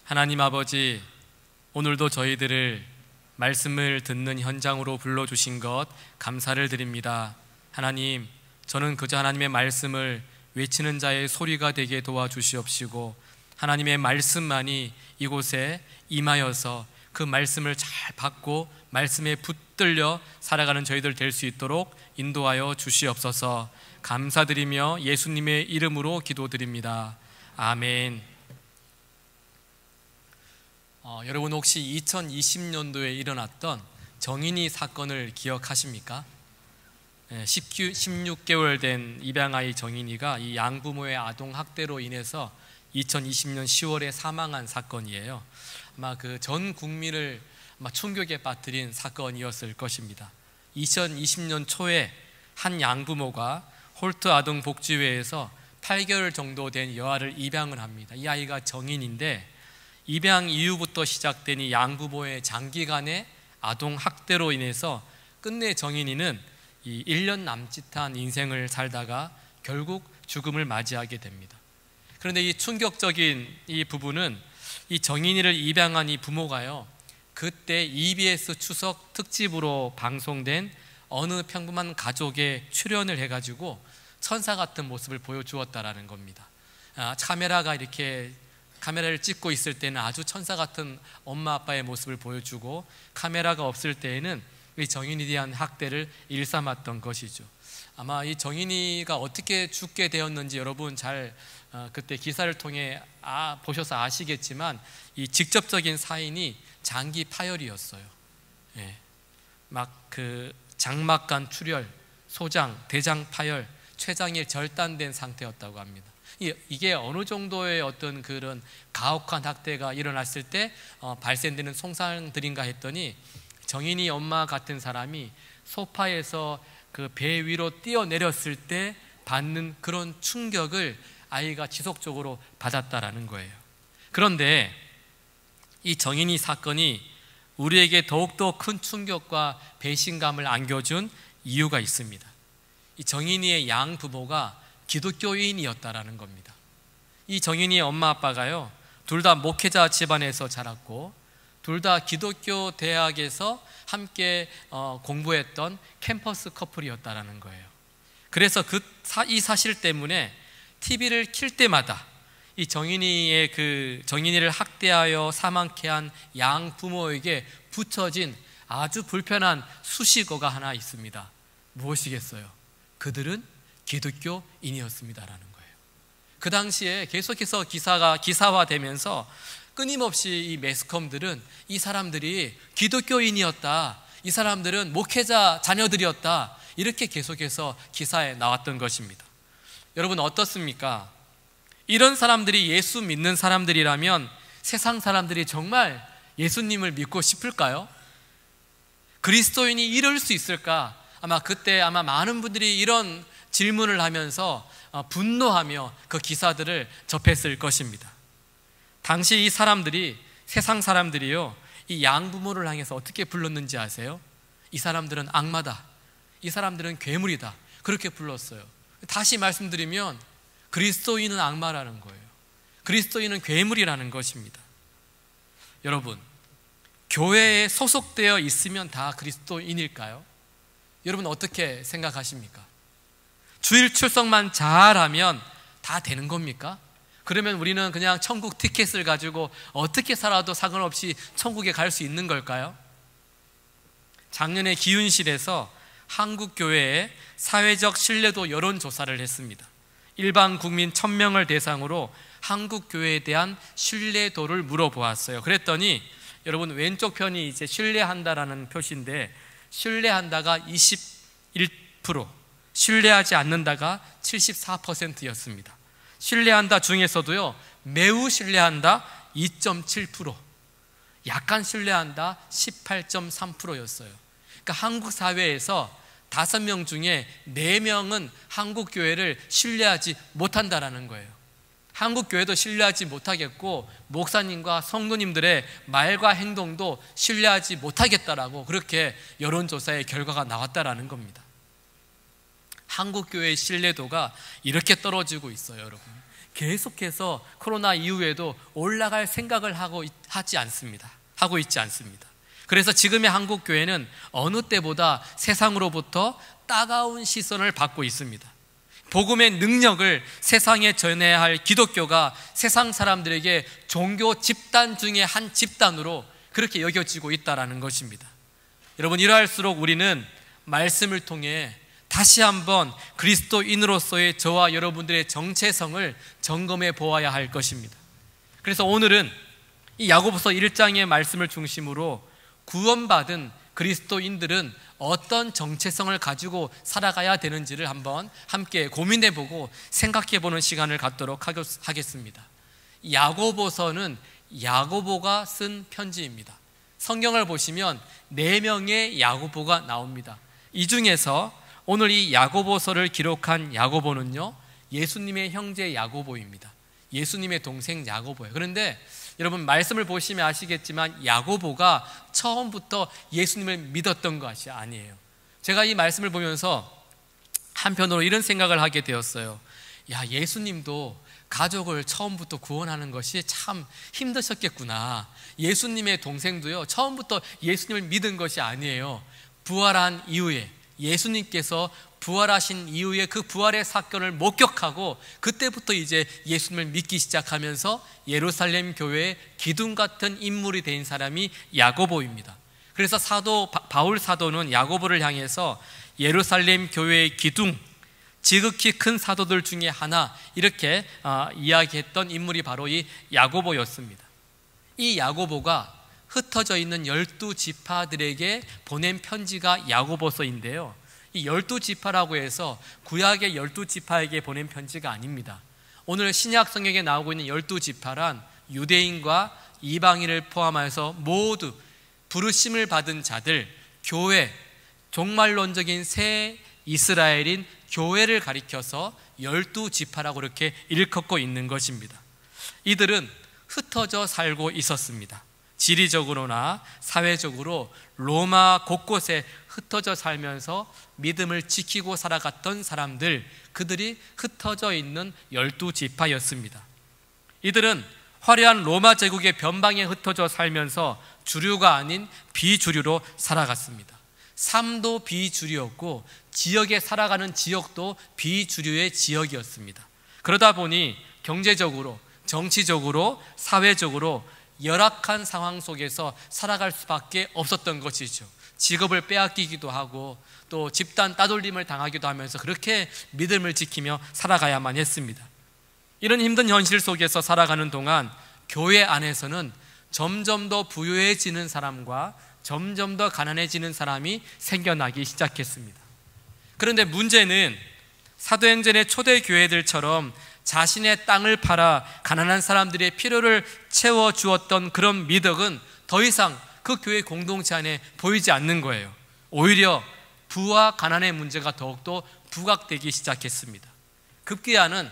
하나님 아버지, 오늘도 저희들을 말씀을 듣는 현장으로 불러주신 것 감사를 드립니다. 하나님, 저는 그저 하나님의 말씀을 외치는 자의 소리가 되게 도와주시옵시고, 하나님의 말씀만이 이곳에 임하여서 그 말씀을 잘 받고 말씀에 붙들려 살아가는 저희들 될 수 있도록 인도하여 주시옵소서. 감사드리며 예수님의 이름으로 기도드립니다. 아멘. 여러분 혹시 2020년도에 일어났던 정인이 사건을 기억하십니까? 16개월 된 입양아이 정인이가 이 양부모의 아동학대로 인해서 2020년 10월에 사망한 사건이에요. 아마 그 전 국민을 충격에 빠뜨린 사건이었을 것입니다. 2020년 초에 한 양부모가 홀트 아동복지회에서 8개월 정도 된 여아를 입양을 합니다. 이 아이가 정인인데 입양 이후부터 시작된 이 양부모의 장기간의 아동학대로 인해서 끝내 정인이는 이 1년 남짓한 인생을 살다가 결국 죽음을 맞이하게 됩니다. 그런데 이 충격적인 이 부분은 이 정인이를 입양한 이 부모가요, 그때 EBS 추석 특집으로 방송된 어느 평범한 가족에 출연을 해가지고 천사 같은 모습을 보여주었다라는 겁니다. 카메라를 찍고 있을 때는 아주 천사 같은 엄마 아빠의 모습을 보여주고, 카메라가 없을 때에는 이 정인이에 대한 학대를 일삼았던 것이죠. 아마 이 정인이가 어떻게 죽게 되었는지 여러분 잘 그때 기사를 통해 보셔서 아시겠지만, 이 직접적인 사인이 장기 파열이었어요. 장막간 출혈, 소장, 대장 파열, 췌장이 절단된 상태였다고 합니다. 이게 어느 정도의 어떤 그런 가혹한 학대가 일어났을 때 발생되는 손상들인가 했더니, 정인이 엄마 같은 사람이 소파에서 그 배 위로 뛰어내렸을 때 받는 그런 충격을 아이가 지속적으로 받았다라는 거예요. 그런데 이 정인이 사건이 우리에게 더욱더 큰 충격과 배신감을 안겨준 이유가 있습니다. 이 정인이의 양부모가 기독교인이었다라는 겁니다. 이 정인이의 엄마 아빠가요, 둘 다 목회자 집안에서 자랐고 둘 다 기독교 대학에서 함께 공부했던 캠퍼스 커플이었다라는 거예요. 그래서 이 사실 때문에 TV를 킬 때마다 이 정인이를 학대하여 사망케 한 양부모에게 붙여진 아주 불편한 수식어가 하나 있습니다. 무엇이겠어요? 그들은 기독교인이었습니다라는 거예요. 그 당시에 계속해서 기사화되면서 끊임없이 이 매스컴들은 이 사람들이 기독교인이었다, 이 사람들은 목회자 자녀들이었다, 이렇게 계속해서 기사에 나왔던 것입니다. 여러분 어떻습니까? 이런 사람들이 예수 믿는 사람들이라면 세상 사람들이 정말 예수님을 믿고 싶을까요? 그리스도인이 이럴 수 있을까? 그때 많은 분들이 이런 질문을 하면서 분노하며 그 기사들을 접했을 것입니다. 당시 이 사람들이, 세상 사람들이요, 이 양부모를 향해서 어떻게 불렀는지 아세요? 이 사람들은 악마다, 이 사람들은 괴물이다, 그렇게 불렀어요. 다시 말씀드리면 그리스도인은 악마라는 거예요. 그리스도인은 괴물이라는 것입니다. 여러분, 교회에 소속되어 있으면 다 그리스도인일까요? 여러분 어떻게 생각하십니까? 주일 출석만 잘하면 다 되는 겁니까? 그러면 우리는 그냥 천국 티켓을 가지고 어떻게 살아도 상관없이 천국에 갈 수 있는 걸까요? 작년에 기윤실에서 한국교회의 사회적 신뢰도 여론조사를 했습니다. 일반 국민 1000명을 대상으로 한국교회에 대한 신뢰도를 물어보았어요. 그랬더니 여러분 왼쪽 편이 이제 신뢰한다라는 표시인데, 신뢰한다가 21%, 신뢰하지 않는다가 74%였습니다. 신뢰한다 중에서도요, 매우 신뢰한다 2.7%, 약간 신뢰한다 18.3%였어요. 그러니까 한국 사회에서 5명 중에 4명은 한국 교회를 신뢰하지 못한다라는 거예요. 한국 교회도 신뢰하지 못하겠고 목사님과 성도님들의 말과 행동도 신뢰하지 못하겠다라고 그렇게 여론조사의 결과가 나왔다라는 겁니다. 한국 교회의 신뢰도가 이렇게 떨어지고 있어요, 여러분. 계속해서 코로나 이후에도 올라갈 생각을 하고 있지 않습니다. 그래서 지금의 한국 교회는 어느 때보다 세상으로부터 따가운 시선을 받고 있습니다. 복음의 능력을 세상에 전해야 할 기독교가 세상 사람들에게 종교 집단 중에 한 집단으로 그렇게 여겨지고 있다는 것입니다. 여러분, 이러할수록 우리는 말씀을 통해 다시 한번 그리스도인으로서의 저와 여러분들의 정체성을 점검해 보아야 할 것입니다. 그래서 오늘은 이 야고보서 1장의 말씀을 중심으로 구원받은 그리스도인들은 어떤 정체성을 가지고 살아가야 되는지를 한번 함께 고민해보고 생각해보는 시간을 갖도록 하겠습니다. 야고보서는 야고보가 쓴 편지입니다. 성경을 보시면 4명의 야고보가 나옵니다. 이 중에서 오늘 이 야고보서를 기록한 야고보는요, 예수님의 형제 야고보입니다. 예수님의 동생 야고보예요. 그런데 여러분, 말씀을 보시면 아시겠지만 야고보가 처음부터 예수님을 믿었던 것이 아니에요. 제가 이 말씀을 보면서 한편으로 이런 생각을 하게 되었어요. 예수님도 가족을 처음부터 구원하는 것이 참 힘드셨겠구나. 예수님의 동생도요, 처음부터 예수님을 믿은 것이 아니에요. 부활한 이후에, 예수님께서 부활하신 이후에 그 부활의 사건을 목격하고 그때부터 이제 예수님을 믿기 시작하면서 예루살렘 교회의 기둥 같은 인물이 된 사람이 야고보입니다. 그래서 바울 사도는 야고보를 향해서 예루살렘 교회의 기둥, 지극히 큰 사도들 중에 하나, 이렇게 이야기했던 인물이 바로 이 야고보였습니다. 이 야고보가 흩어져 있는 12지파들에게 보낸 편지가 야고보서인데요, 이 12지파라고 해서 구약의 12지파에게 보낸 편지가 아닙니다. 오늘 신약 성경에 나오고 있는 12지파란 유대인과 이방인을 포함해서 모두 부르심을 받은 자들, 교회, 종말론적인 새 이스라엘인 교회를 가리켜서 12지파라고 그렇게 일컫고 있는 것입니다. 이들은 흩어져 살고 있었습니다. 지리적으로나 사회적으로 로마 곳곳에 흩어져 살면서 믿음을 지키고 살아갔던 사람들, 그들이 흩어져 있는 12지파였습니다. 이들은 화려한 로마 제국의 변방에 흩어져 살면서 주류가 아닌 비주류로 살아갔습니다. 삶도 비주류였고 지역에 살아가는 지역도 비주류의 지역이었습니다. 그러다 보니 경제적으로, 정치적으로, 사회적으로 열악한 상황 속에서 살아갈 수밖에 없었던 것이죠. 직업을 빼앗기기도 하고 또 집단 따돌림을 당하기도 하면서 그렇게 믿음을 지키며 살아가야만 했습니다. 이런 힘든 현실 속에서 살아가는 동안 교회 안에서는 점점 더 부유해지는 사람과 점점 더 가난해지는 사람이 생겨나기 시작했습니다. 그런데 문제는 사도행전의 초대 교회들처럼 자신의 땅을 팔아 가난한 사람들의 필요를 채워주었던 그런 미덕은 더 이상 그 교회 공동체 안에 보이지 않는 거예요. 오히려 부와 가난의 문제가 더욱더 부각되기 시작했습니다. 급기야는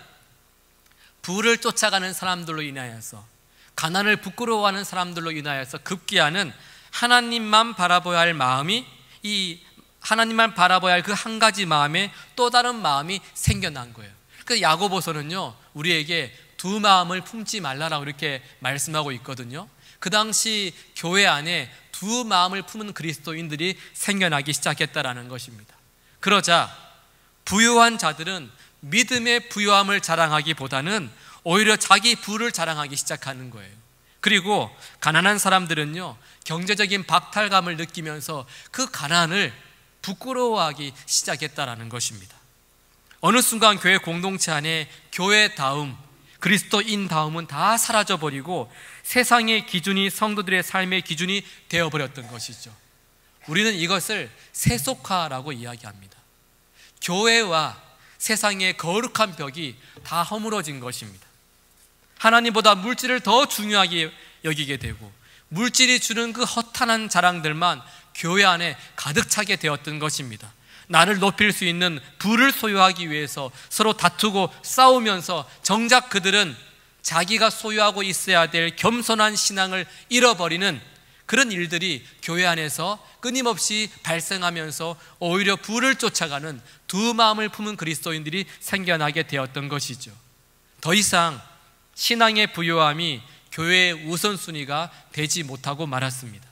부를 쫓아가는 사람들로 인하여서, 가난을 부끄러워하는 사람들로 인하여서 급기야는 하나님만 바라봐야 할 마음이, 이 하나님만 바라봐야 할 그 한 가지 마음에 또 다른 마음이 생겨난 거예요. 그래서 야고보서는요, 우리에게 두 마음을 품지 말라라고 이렇게 말씀하고 있거든요. 그 당시 교회 안에 두 마음을 품은 그리스도인들이 생겨나기 시작했다라는 것입니다. 그러자 부유한 자들은 믿음의 부유함을 자랑하기보다는 오히려 자기 부를 자랑하기 시작하는 거예요. 그리고 가난한 사람들은요, 경제적인 박탈감을 느끼면서 그 가난을 부끄러워하기 시작했다라는 것입니다. 어느 순간 교회 공동체 안에 교회다움, 그리스도인다움은 다 사라져버리고 세상의 기준이 성도들의 삶의 기준이 되어버렸던 것이죠. 우리는 이것을 세속화라고 이야기합니다. 교회와 세상의 거룩한 벽이 다 허물어진 것입니다. 하나님보다 물질을 더 중요하게 여기게 되고 물질이 주는 그 허탄한 자랑들만 교회 안에 가득 차게 되었던 것입니다. 나를 높일 수 있는 부를 소유하기 위해서 서로 다투고 싸우면서 정작 그들은 자기가 소유하고 있어야 될 겸손한 신앙을 잃어버리는 그런 일들이 교회 안에서 끊임없이 발생하면서 오히려 부를 쫓아가는 두 마음을 품은 그리스도인들이 생겨나게 되었던 것이죠. 더 이상 신앙의 부요함이 교회의 우선순위가 되지 못하고 말았습니다.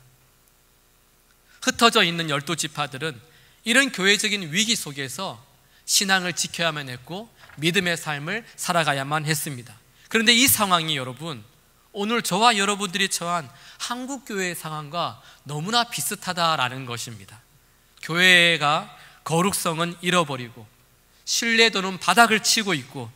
흩어져 있는 12지파들은 이런 교회적인 위기 속에서 신앙을 지켜야만 했고 믿음의 삶을 살아가야만 했습니다. 그런데 이 상황이 여러분, 오늘 저와 여러분들이 처한 한국교회의 상황과 너무나 비슷하다라는 것입니다. 교회가 거룩성은 잃어버리고 신뢰도는 바닥을 치고 있고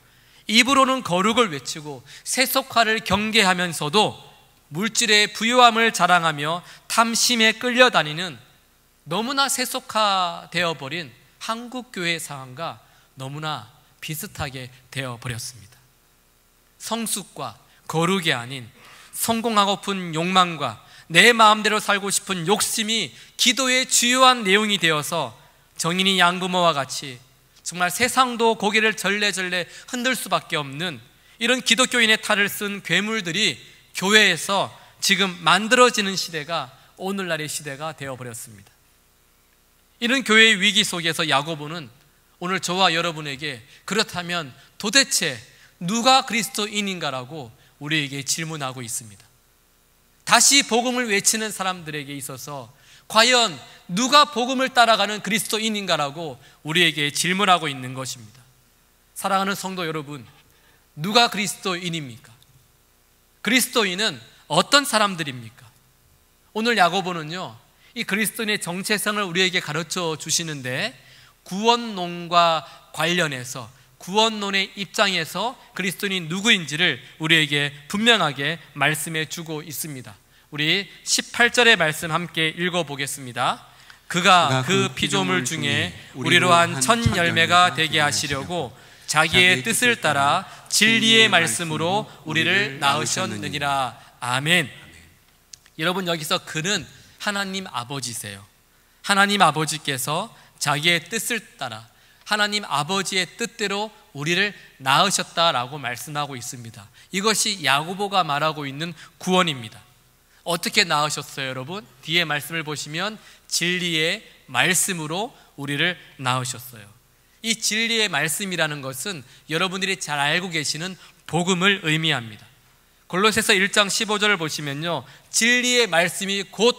입으로는 거룩을 외치고 세속화를 경계하면서도 물질의 부유함을 자랑하며 탐심에 끌려다니는 너무나 세속화되어 버린 한국교회의 상황과 너무나 비슷하게 되어버렸습니다. 성숙과 거룩이 아닌 성공하고픈 욕망과 내 마음대로 살고 싶은 욕심이 기도의 주요한 내용이 되어서 정인이 양부모와 같이 정말 세상도 고개를 절레절레 흔들 수밖에 없는 이런 기독교인의 탈을 쓴 괴물들이 교회에서 지금 만들어지는 시대가 오늘날의 시대가 되어버렸습니다. 이런 교회의 위기 속에서 야고보는 오늘 저와 여러분에게 그렇다면 도대체 누가 그리스도인인가라고 우리에게 질문하고 있습니다. 다시 복음을 외치는 사람들에게 있어서 과연 누가 복음을 따라가는 그리스도인인가라고 우리에게 질문하고 있는 것입니다. 사랑하는 성도 여러분, 누가 그리스도인입니까? 그리스도인은 어떤 사람들입니까? 오늘 야고보는요, 이 그리스도인의 정체성을 우리에게 가르쳐 주시는데 구원론과 관련해서 구원론의 입장에서 그리스도인이 누구인지를 우리에게 분명하게 말씀해 주고 있습니다. 우리 18절의 말씀 함께 읽어보겠습니다. 그가 그 피조물 중에 우리로 한 첫 열매가 되게 하시려고 자기의 뜻을 따라 진리의 말씀으로 우리를 낳으셨느니라. 아멘. 여러분, 여기서 그는 하나님 아버지세요. 하나님 아버지께서 자기의 뜻을 따라 하나님 아버지의 뜻대로 우리를 낳으셨다라고 말씀하고 있습니다. 이것이 야고보가 말하고 있는 구원입니다. 어떻게 낳으셨어요, 여러분? 뒤에 말씀을 보시면 진리의 말씀으로 우리를 낳으셨어요. 이 진리의 말씀이라는 것은 여러분들이 잘 알고 계시는 복음을 의미합니다. 골로새서 1장 15절을 보시면요, 진리의 말씀이 곧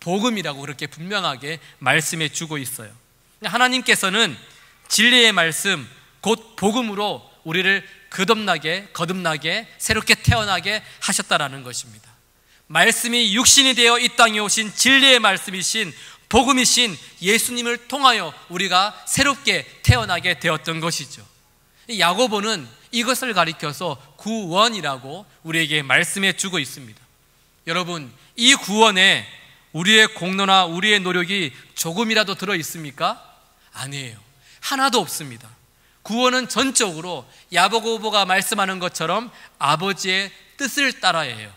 복음이라고 그렇게 분명하게 말씀해 주고 있어요. 하나님께서는 진리의 말씀 곧 복음으로 우리를 거듭나게 새롭게 태어나게 하셨다라는 것입니다. 말씀이 육신이 되어 이 땅에 오신 진리의 말씀이신 복음이신 예수님을 통하여 우리가 새롭게 태어나게 되었던 것이죠. 야고보는 이것을 가리켜서 구원이라고 우리에게 말씀해 주고 있습니다. 여러분, 이 구원에 우리의 공로나 우리의 노력이 조금이라도 들어 있습니까? 아니에요. 하나도 없습니다. 구원은 전적으로 야고보가 말씀하는 것처럼 아버지의 뜻을 따라야 해요.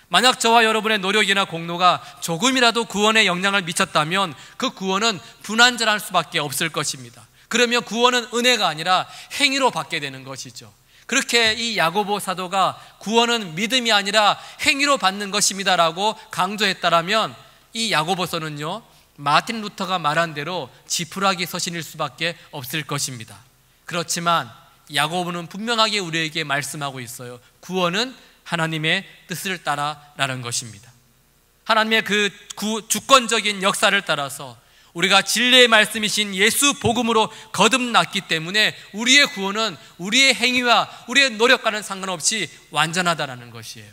만약 저와 여러분의 노력이나 공로가 조금이라도 구원에 영향을 미쳤다면 그 구원은 분한절할 수밖에 없을 것입니다. 그러면 구원은 은혜가 아니라 행위로 받게 되는 것이죠. 그렇게 이 야고보 사도가 구원은 믿음이 아니라 행위로 받는 것입니다라고 강조했다라면 이 야고보서는요, 마틴 루터가 말한 대로 지푸라기 서신일 수밖에 없을 것입니다. 그렇지만 야고보는 분명하게 우리에게 말씀하고 있어요. 구원은 하나님의 뜻을 따라라는 것입니다. 하나님의 그 주권적인 역사를 따라서 우리가 진리의 말씀이신 예수 복음으로 거듭났기 때문에 우리의 구원은 우리의 행위와 우리의 노력과는 상관없이 완전하다는 것이에요.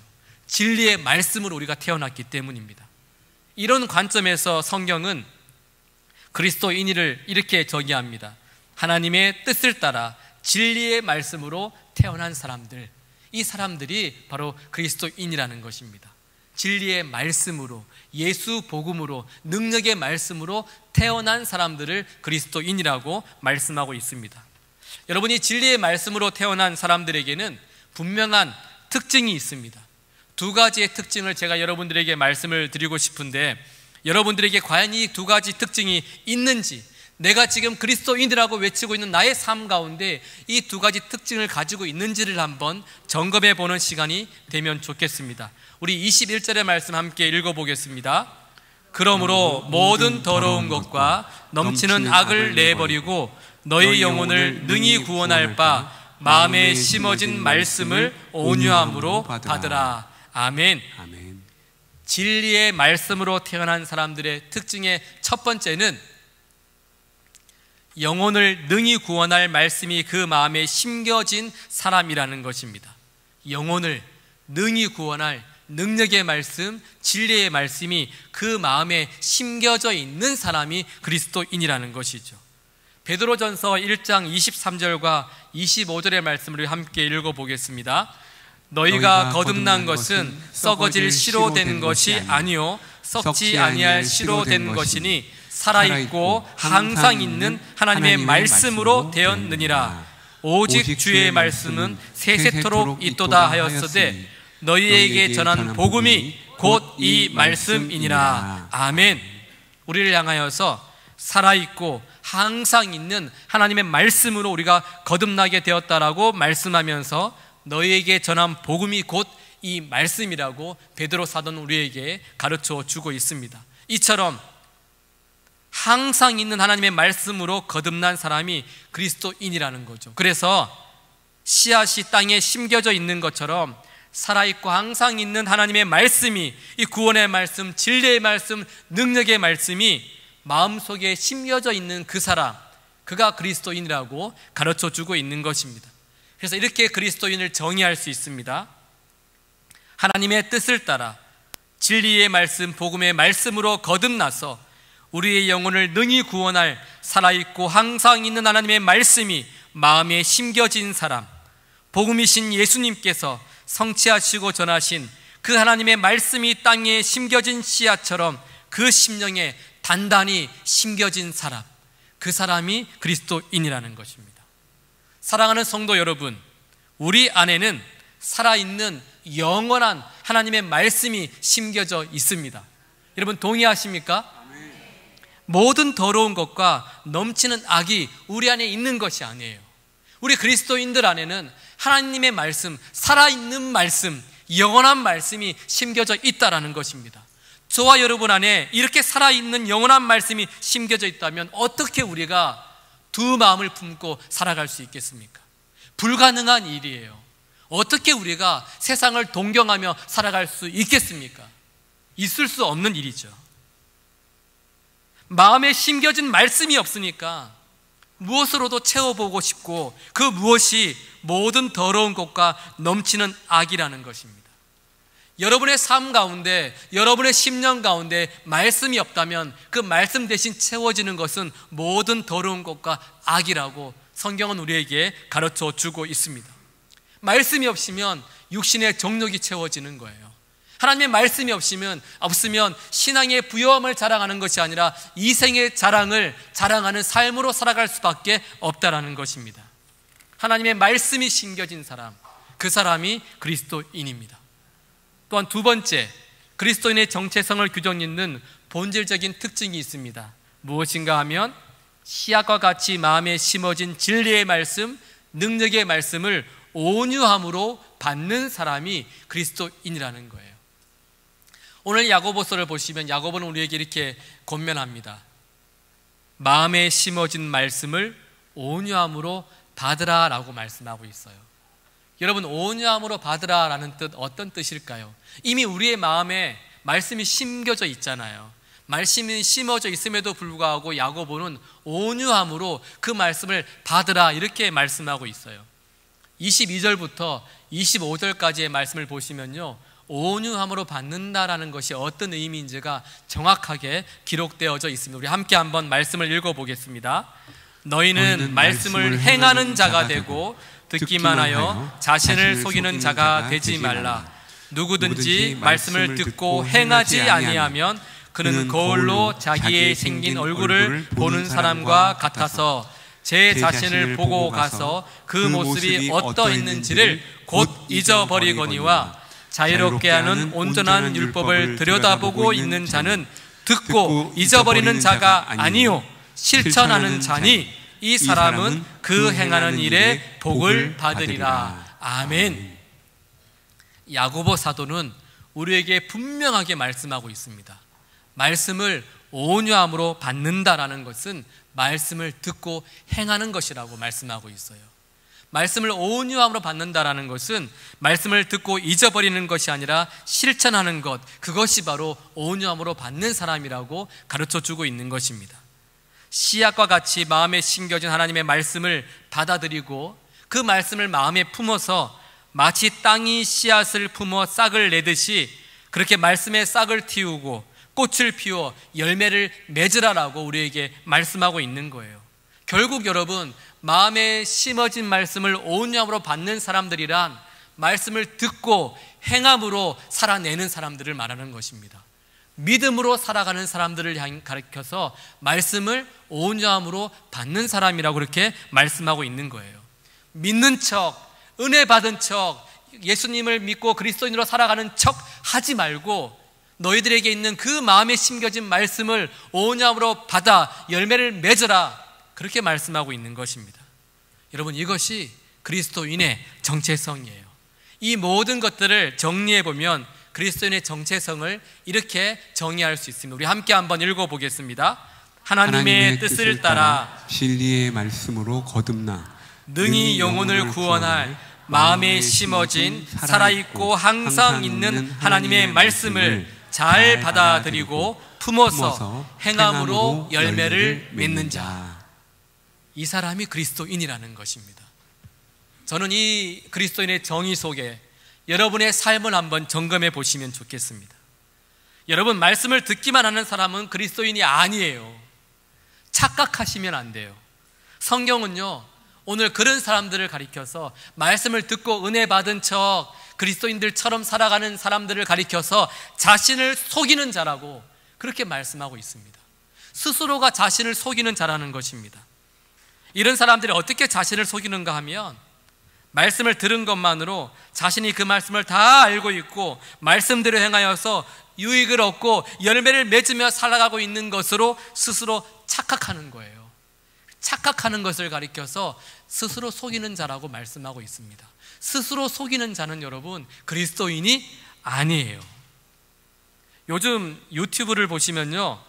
진리의 말씀으로 우리가 태어났기 때문입니다. 이런 관점에서 성경은 그리스도인을 이렇게 정의합니다. 하나님의 뜻을 따라 진리의 말씀으로 태어난 사람들, 이 사람들이 바로 그리스도인이라는 것입니다. 진리의 말씀으로, 예수 복음으로, 능력의 말씀으로 태어난 사람들을 그리스도인이라고 말씀하고 있습니다. 여러분이 진리의 말씀으로 태어난 사람들에게는 분명한 특징이 있습니다. 두 가지의 특징을 제가 여러분들에게 말씀을 드리고 싶은데, 여러분들에게 과연 이 두 가지 특징이 있는지, 내가 지금 그리스도인이라고 외치고 있는 나의 삶 가운데 이 두 가지 특징을 가지고 있는지를 한번 점검해 보는 시간이 되면 좋겠습니다. 우리 21절의 말씀 함께 읽어보겠습니다. 그러므로 모든 더러운 것과 넘치는 악을 내버리고 너희 영혼을 능히 구원할 바 마음에 심어진 말씀을 온유함으로 받으라. 아멘. 아멘. 진리의 말씀으로 태어난 사람들의 특징의 첫 번째는 영혼을 능히 구원할 말씀이 그 마음에 심겨진 사람이라는 것입니다. 영혼을 능히 구원할 능력의 말씀, 진리의 말씀이 그 마음에 심겨져 있는 사람이 그리스도인이라는 것이죠. 베드로전서 1장 23절과 25절의 말씀을 함께 읽어보겠습니다. 너희가 거듭난 것은 썩어질 씨로 된 것이 아니요 썩지 아니할 씨로 된 것이니 살아있고 항상 있는 하나님의 말씀으로 되었느니라. 오직 주의 말씀은 세세토록 있도다 하였으되 너희에게 전한 복음이 곧 이 말씀이니라. 아멘. 우리를 향하여서 살아있고 항상 있는 하나님의 말씀으로 우리가 거듭나게 되었다라고 말씀하면서 너희에게 전한 복음이 곧 이 말씀이라고 베드로 사도는 우리에게 가르쳐 주고 있습니다. 이처럼 항상 있는 하나님의 말씀으로 거듭난 사람이 그리스도인이라는 거죠. 그래서 씨앗이 땅에 심겨져 있는 것처럼 살아있고 항상 있는 하나님의 말씀이, 이 구원의 말씀, 진리의 말씀, 능력의 말씀이 마음속에 심겨져 있는 그 사람, 그가 그리스도인이라고 가르쳐주고 있는 것입니다. 그래서 이렇게 그리스도인을 정의할 수 있습니다. 하나님의 뜻을 따라 진리의 말씀, 복음의 말씀으로 거듭나서 우리의 영혼을 능히 구원할 살아있고 항상 있는 하나님의 말씀이 마음에 심겨진 사람, 복음이신 예수님께서 성취하시고 전하신 그 하나님의 말씀이 땅에 심겨진 씨앗처럼 그 심령에 단단히 심겨진 사람, 그 사람이 그리스도인이라는 것입니다. 사랑하는 성도 여러분, 우리 안에는 살아있는 영원한 하나님의 말씀이 심겨져 있습니다. 여러분 동의하십니까? 모든 더러운 것과 넘치는 악이 우리 안에 있는 것이 아니에요. 우리 그리스도인들 안에는 하나님의 말씀, 살아있는 말씀, 영원한 말씀이 심겨져 있다라는 것입니다. 저와 여러분 안에 이렇게 살아있는 영원한 말씀이 심겨져 있다면 어떻게 우리가 두 마음을 품고 살아갈 수 있겠습니까? 불가능한 일이에요. 어떻게 우리가 세상을 동경하며 살아갈 수 있겠습니까? 있을 수 없는 일이죠. 마음에 심겨진 말씀이 없으니까 무엇으로도 채워보고 싶고 그 무엇이 모든 더러운 것과 넘치는 악이라는 것입니다. 여러분의 삶 가운데, 여러분의 심령 가운데 말씀이 없다면 그 말씀 대신 채워지는 것은 모든 더러운 것과 악이라고 성경은 우리에게 가르쳐 주고 있습니다. 말씀이 없으면 육신의 정욕이 채워지는 거예요. 하나님의 말씀이 없으면 신앙의 부요함을 자랑하는 것이 아니라 이생의 자랑을 자랑하는 삶으로 살아갈 수밖에 없다라는 것입니다. 하나님의 말씀이 심겨진 사람, 그 사람이 그리스도인입니다. 또한 두 번째, 그리스도인의 정체성을 규정짓는 본질적인 특징이 있습니다. 무엇인가 하면 씨앗과 같이 마음에 심어진 진리의 말씀, 능력의 말씀을 온유함으로 받는 사람이 그리스도인이라는 거예요. 오늘 야고보서를 보시면 야고보는 우리에게 이렇게 권면합니다. 마음에 심어진 말씀을 온유함으로 받으라 라고 말씀하고 있어요. 여러분, 온유함으로 받으라 라는 뜻, 어떤 뜻일까요? 이미 우리의 마음에 말씀이 심겨져 있잖아요. 말씀이 심어져 있음에도 불구하고 야고보는 온유함으로 그 말씀을 받으라 이렇게 말씀하고 있어요. 22절부터 25절까지의 말씀을 보시면요, 온유함으로 받는다라는 것이 어떤 의미인지가 정확하게 기록되어져 있습니다. 우리 함께 한번 말씀을 읽어보겠습니다. 너희는 말씀을 행하는 자가 되고 듣기만 하여 자신을 속이는 자가 되지 말라. 누구든지 말씀을 듣고 행하지 아니하면 그는 거울로 자기의 생긴 얼굴을 보는 사람과 같아서 제 자신을 보고 가서 그 모습이 어떠했는지를 곧 잊어버리거니와 자유롭게 하는 온전한 율법을 들여다보고 있는 자는 듣고 잊어버리는 자가 아니요 실천하는 자니 이 사람은 그 행하는 일에 복을 받으리라. 아멘. 야고보 사도는 우리에게 분명하게 말씀하고 있습니다. 말씀을 온유함으로 받는다라는 것은 말씀을 듣고 행하는 것이라고 말씀하고 있어요. 말씀을 온유함으로 받는다라는 것은 말씀을 듣고 잊어버리는 것이 아니라 실천하는 것, 그것이 바로 온유함으로 받는 사람이라고 가르쳐주고 있는 것입니다. 씨앗과 같이 마음에 심겨진 하나님의 말씀을 받아들이고 그 말씀을 마음에 품어서 마치 땅이 씨앗을 품어 싹을 내듯이 그렇게 말씀에 싹을 틔우고 꽃을 피워 열매를 맺으라라고 우리에게 말씀하고 있는 거예요. 결국 여러분, 마음에 심어진 말씀을 온유함으로 받는 사람들이란 말씀을 듣고 행함으로 살아내는 사람들을 말하는 것입니다. 믿음으로 살아가는 사람들을 가리켜서 말씀을 온유함으로 받는 사람이라고 그렇게 말씀하고 있는 거예요. 믿는 척, 은혜 받은 척, 예수님을 믿고 그리스도인으로 살아가는 척 하지 말고 너희들에게 있는 그 마음에 심겨진 말씀을 온유함으로 받아 열매를 맺어라, 그렇게 말씀하고 있는 것입니다. 여러분, 이것이 그리스도인의 정체성이에요. 이 모든 것들을 정리해 보면 그리스도인의 정체성을 이렇게 정의할 수 있습니다. 우리 함께 한번 읽어보겠습니다. 하나님의 뜻을 따라 진리의 말씀으로 거듭나 능히 영혼을 구원할 마음에 심어진 살아있고 항상 있는 하나님의 말씀을 잘 받아들이고 품어서 행함으로 열매를 맺는 자, 이 사람이 그리스도인이라는 것입니다. 저는 이 그리스도인의 정의 속에 여러분의 삶을 한번 점검해 보시면 좋겠습니다. 여러분, 말씀을 듣기만 하는 사람은 그리스도인이 아니에요. 착각하시면 안 돼요. 성경은요, 오늘 그런 사람들을 가리켜서 말씀을 듣고 은혜 받은 척 그리스도인들처럼 살아가는 사람들을 가리켜서 자신을 속이는 자라고 그렇게 말씀하고 있습니다. 스스로가 자신을 속이는 자라는 것입니다. 이런 사람들이 어떻게 자신을 속이는가 하면 말씀을 들은 것만으로 자신이 그 말씀을 다 알고 있고 말씀대로 행하여서 유익을 얻고 열매를 맺으며 살아가고 있는 것으로 스스로 착각하는 거예요. 착각하는 것을 가리켜서 스스로 속이는 자라고 말씀하고 있습니다. 스스로 속이는 자는 여러분, 그리스도인이 아니에요. 요즘 유튜브를 보시면요,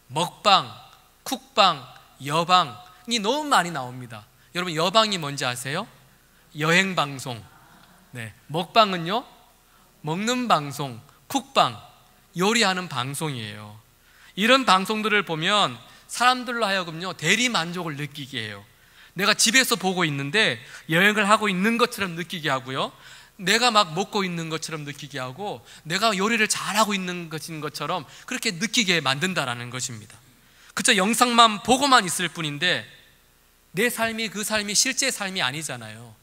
먹방, 쿡방, 여방이 너무 많이 나옵니다. 여러분, 여방이 뭔지 아세요? 여행 방송. 네, 먹방은요, 먹는 방송, 쿡방, 요리하는 방송이에요. 이런 방송들을 보면 사람들로 하여금요, 대리 만족을 느끼게 해요. 내가 집에서 보고 있는데 여행을 하고 있는 것처럼 느끼게 하고요, 내가 막 먹고 있는 것처럼 느끼게 하고 내가 요리를 잘하고 있는 것처럼 그렇게 느끼게 만든다라는 것입니다. 그저 영상만 보고만 있을 뿐인데 내 삶이 그 삶이 실제 삶이 아니잖아요.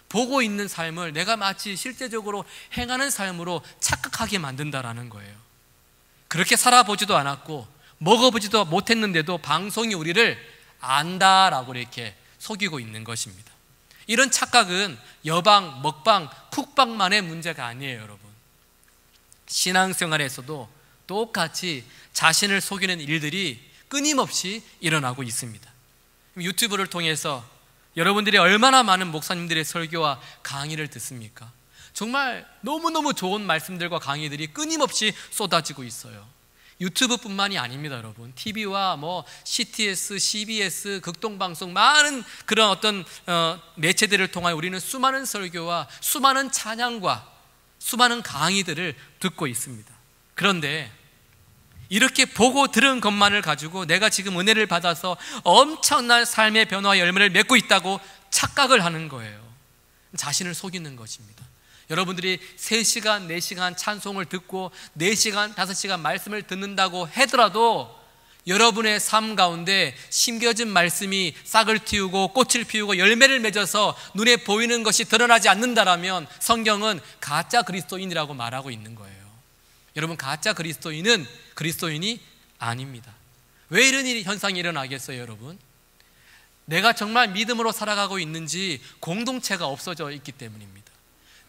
보고 있는 삶을 내가 마치 실제적으로 행하는 삶으로 착각하게 만든다라는 거예요. 그렇게 살아보지도 않았고 먹어보지도 못했는데도 방송이 우리를 안다라고 이렇게 속이고 있는 것입니다. 이런 착각은 여방, 먹방, 쿡방만의 문제가 아니에요, 여러분. 신앙생활에서도 똑같이 자신을 속이는 일들이 끊임없이 일어나고 있습니다. 유튜브를 통해서 여러분들이 얼마나 많은 목사님들의 설교와 강의를 듣습니까? 정말 너무너무 좋은 말씀들과 강의들이 끊임없이 쏟아지고 있어요. 유튜브뿐만이 아닙니다, 여러분. TV와 CTS, CBS, 극동방송, 많은 그런 어떤 매체들을 통하여 우리는 수많은 설교와 수많은 찬양과 수많은 강의들을 듣고 있습니다. 그런데 이렇게 보고 들은 것만을 가지고 내가 지금 은혜를 받아서 엄청난 삶의 변화와 열매를 맺고 있다고 착각을 하는 거예요. 자신을 속이는 것입니다. 여러분들이 3시간, 4시간 찬송을 듣고 4시간, 5시간 말씀을 듣는다고 하더라도 여러분의 삶 가운데 심겨진 말씀이 싹을 틔우고 꽃을 피우고 열매를 맺어서 눈에 보이는 것이 드러나지 않는다라면 성경은 가짜 그리스도인이라고 말하고 있는 거예요. 여러분, 가짜 그리스도인은 그리스도인이 아닙니다. 왜 이런 현상이 일어나겠어요, 여러분? 내가 정말 믿음으로 살아가고 있는지 공동체가 없어져 있기 때문입니다.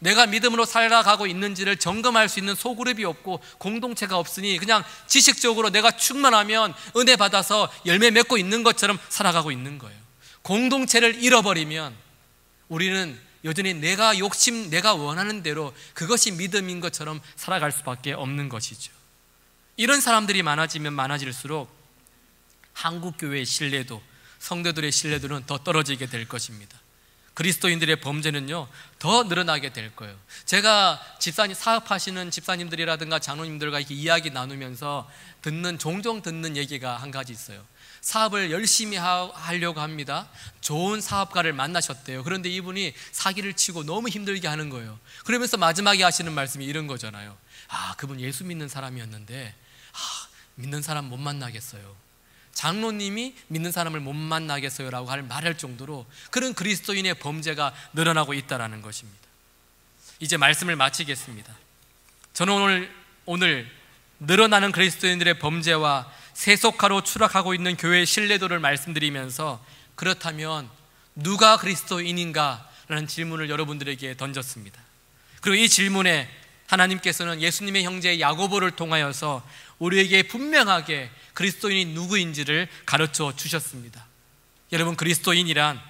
내가 믿음으로 살아가고 있는지를 점검할 수 있는 소그룹이 없고 공동체가 없으니 그냥 지식적으로 내가 충만하면 은혜 받아서 열매 맺고 있는 것처럼 살아가고 있는 거예요. 공동체를 잃어버리면 우리는 여전히 내가 내가 원하는 대로 그것이 믿음인 것처럼 살아갈 수밖에 없는 것이죠. 이런 사람들이 많아지면 많아질수록 한국교회의 신뢰도, 성도들의 신뢰도는 더 떨어지게 될 것입니다. 그리스도인들의 범죄는요 더 늘어나게 될 거예요. 제가 사업하시는 집사님들이라든가 장로님들과 이렇게 이야기 나누면서 종종 듣는 얘기가 한 가지 있어요. 사업을 열심히 하려고 합니다. 좋은 사업가를 만나셨대요. 그런데 이분이 사기를 치고 너무 힘들게 하는 거예요. 그러면서 마지막에 하시는 말씀이 이런 거잖아요. 그분 예수 믿는 사람이었는데 믿는 사람 못 만나겠어요. 장로님이 믿는 사람을 못 만나겠어요 라고 말할 정도로 그런 그리스도인의 범죄가 늘어나고 있다는 것입니다. 이제 말씀을 마치겠습니다. 저는 오늘 늘어나는 그리스도인들의 범죄와 세속화로 추락하고 있는 교회의 신뢰도를 말씀드리면서 그렇다면 누가 그리스도인인가? 라는 질문을 여러분들에게 던졌습니다. 그리고 이 질문에 하나님께서는 예수님의 형제 야고보를 통하여서 우리에게 분명하게 그리스도인이 누구인지를 가르쳐 주셨습니다. 여러분, 그리스도인이란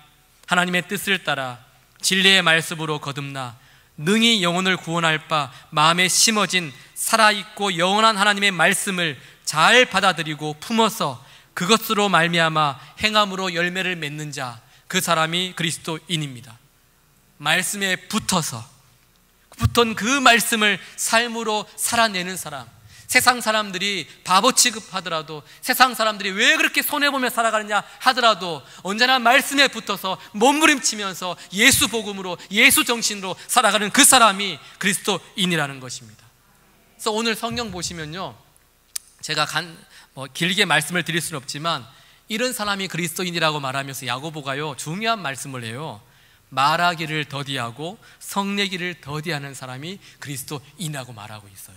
하나님의 뜻을 따라 진리의 말씀으로 거듭나 능히 영혼을 구원할 바 마음에 심어진 살아있고 영원한 하나님의 말씀을 잘 받아들이고 품어서 그것으로 말미암아 행함으로 열매를 맺는 자, 그 사람이 그리스도인입니다. 말씀에 붙은 그 말씀을 삶으로 살아내는 사람, 세상 사람들이 바보 취급하더라도, 세상 사람들이 왜 그렇게 손해보며 살아가느냐 하더라도 언제나 말씀에 붙어서 몸부림치면서 예수 복음으로, 예수 정신으로 살아가는 그 사람이 그리스도인이라는 것입니다. 그래서 오늘 성경 보시면요, 제가 길게 말씀을 드릴 수는 없지만 이런 사람이 그리스도인이라고 말하면서 야고보가요 중요한 말씀을 해요. 말하기를 더디하고 성내기를 더디하는 사람이 그리스도인이라고 말하고 있어요.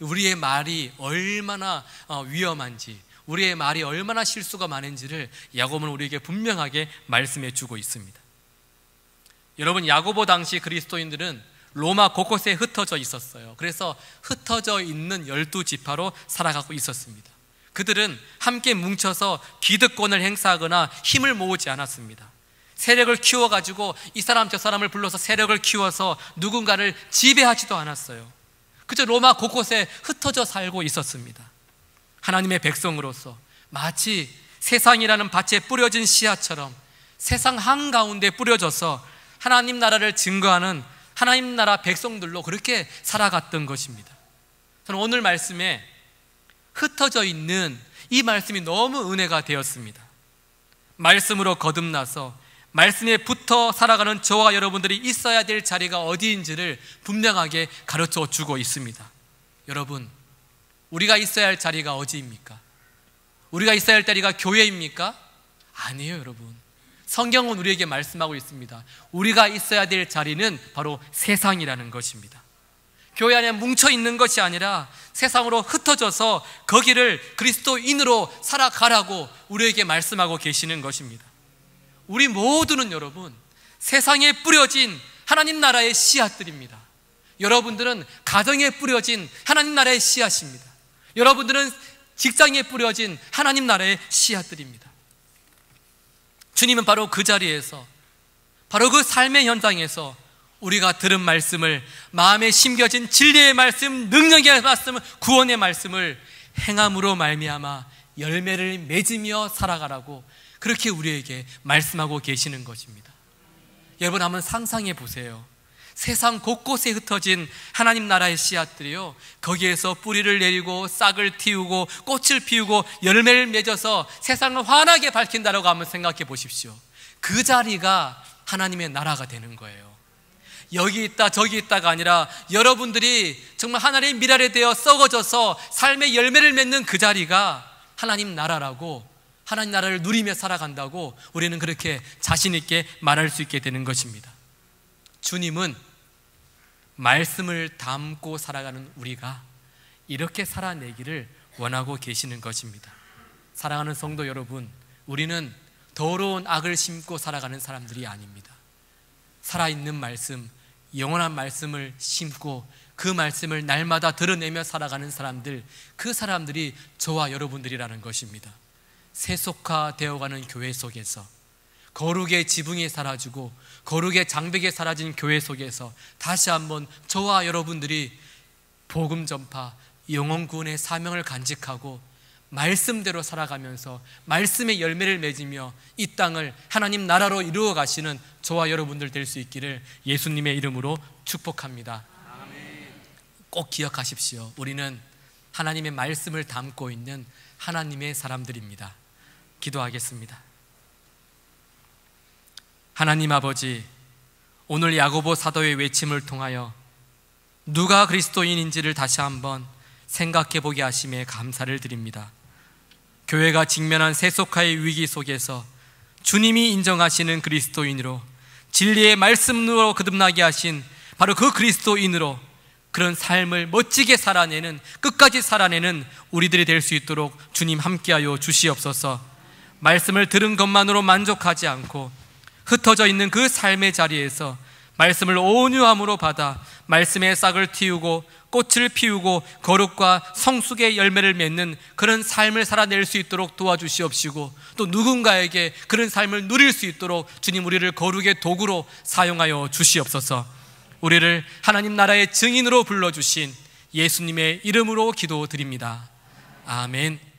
우리의 말이 얼마나 위험한지, 우리의 말이 얼마나 실수가 많은지를 야고보는 우리에게 분명하게 말씀해 주고 있습니다. 여러분, 야고보 당시 그리스도인들은 로마 곳곳에 흩어져 있었어요. 그래서 흩어져 있는 12지파로 살아가고 있었습니다. 그들은 함께 뭉쳐서 기득권을 행사하거나 힘을 모으지 않았습니다. 세력을 키워가지고 이 사람 저 사람을 불러서 세력을 키워서 누군가를 지배하지도 않았어요. 그저 로마 곳곳에 흩어져 살고 있었습니다. 하나님의 백성으로서 마치 세상이라는 밭에 뿌려진 씨앗처럼 세상 한가운데 뿌려져서 하나님 나라를 증거하는 하나님 나라 백성들로 그렇게 살아갔던 것입니다. 저는 오늘 말씀에 흩어져 있는 이 말씀이 너무 은혜가 되었습니다. 말씀으로 거듭나서 말씀에 붙어 살아가는 저와 여러분들이 있어야 될 자리가 어디인지를 분명하게 가르쳐 주고 있습니다. 여러분, 우리가 있어야 할 자리가 어디입니까? 우리가 있어야 할 자리가 교회입니까? 아니에요, 여러분. 성경은 우리에게 말씀하고 있습니다. 우리가 있어야 될 자리는 바로 세상이라는 것입니다. 교회 안에 뭉쳐 있는 것이 아니라 세상으로 흩어져서 거기를 그리스도인으로 살아가라고 우리에게 말씀하고 계시는 것입니다. 우리 모두는 여러분, 세상에 뿌려진 하나님 나라의 씨앗들입니다. 여러분들은 가정에 뿌려진 하나님 나라의 씨앗입니다. 여러분들은 직장에 뿌려진 하나님 나라의 씨앗들입니다. 주님은 바로 그 자리에서, 바로 그 삶의 현장에서 우리가 들은 말씀을, 마음에 심겨진 진리의 말씀, 능력의 말씀, 구원의 말씀을 행함으로 말미암아 열매를 맺으며 살아가라고 그렇게 우리에게 말씀하고 계시는 것입니다. 여러분, 한번 상상해 보세요. 세상 곳곳에 흩어진 하나님 나라의 씨앗들이요, 거기에서 뿌리를 내리고 싹을 틔우고 꽃을 피우고 열매를 맺어서 세상을 환하게 밝힌다라고 한번 생각해 보십시오. 그 자리가 하나님의 나라가 되는 거예요. 여기 있다 저기 있다가 아니라 여러분들이 정말 하나님의 미랄에 되어 썩어져서 삶의 열매를 맺는 그 자리가 하나님 나라라고, 하나님 나라를 누리며 살아간다고 우리는 그렇게 자신 있게 말할 수 있게 되는 것입니다. 주님은 말씀을 담고 살아가는 우리가 이렇게 살아내기를 원하고 계시는 것입니다. 사랑하는 성도 여러분, 우리는 더러운 악을 심고 살아가는 사람들이 아닙니다. 살아있는 말씀, 영원한 말씀을 심고 그 말씀을 날마다 드러내며 살아가는 사람들, 그 사람들이 저와 여러분들이라는 것입니다. 세속화되어가는 교회 속에서, 거룩의 지붕이 사라지고 거룩의 장벽이 사라진 교회 속에서 다시 한번 저와 여러분들이 복음 전파, 영혼 구원의 사명을 간직하고 말씀대로 살아가면서 말씀의 열매를 맺으며 이 땅을 하나님 나라로 이루어 가시는 저와 여러분들 될 수 있기를 예수님의 이름으로 축복합니다. 꼭 기억하십시오. 우리는 하나님의 말씀을 담고 있는 하나님의 사람들입니다. 기도하겠습니다. 하나님 아버지, 오늘 야고보 사도의 외침을 통하여 누가 그리스도인인지를 다시 한번 생각해 보게 하심에 감사를 드립니다. 교회가 직면한 세속화의 위기 속에서 주님이 인정하시는 그리스도인으로, 진리의 말씀으로 거듭나게 하신 바로 그 그리스도인으로 그런 삶을 멋지게 살아내는, 끝까지 살아내는 우리들이 될 수 있도록 주님 함께하여 주시옵소서. 말씀을 들은 것만으로 만족하지 않고 흩어져 있는 그 삶의 자리에서 말씀을 온유함으로 받아 말씀의 싹을 틔우고 꽃을 피우고 거룩과 성숙의 열매를 맺는 그런 삶을 살아낼 수 있도록 도와주시옵시고, 또 누군가에게 그런 삶을 누릴 수 있도록 주님 우리를 거룩의 도구로 사용하여 주시옵소서. 우리를 하나님 나라의 증인으로 불러주신 예수님의 이름으로 기도드립니다. 아멘.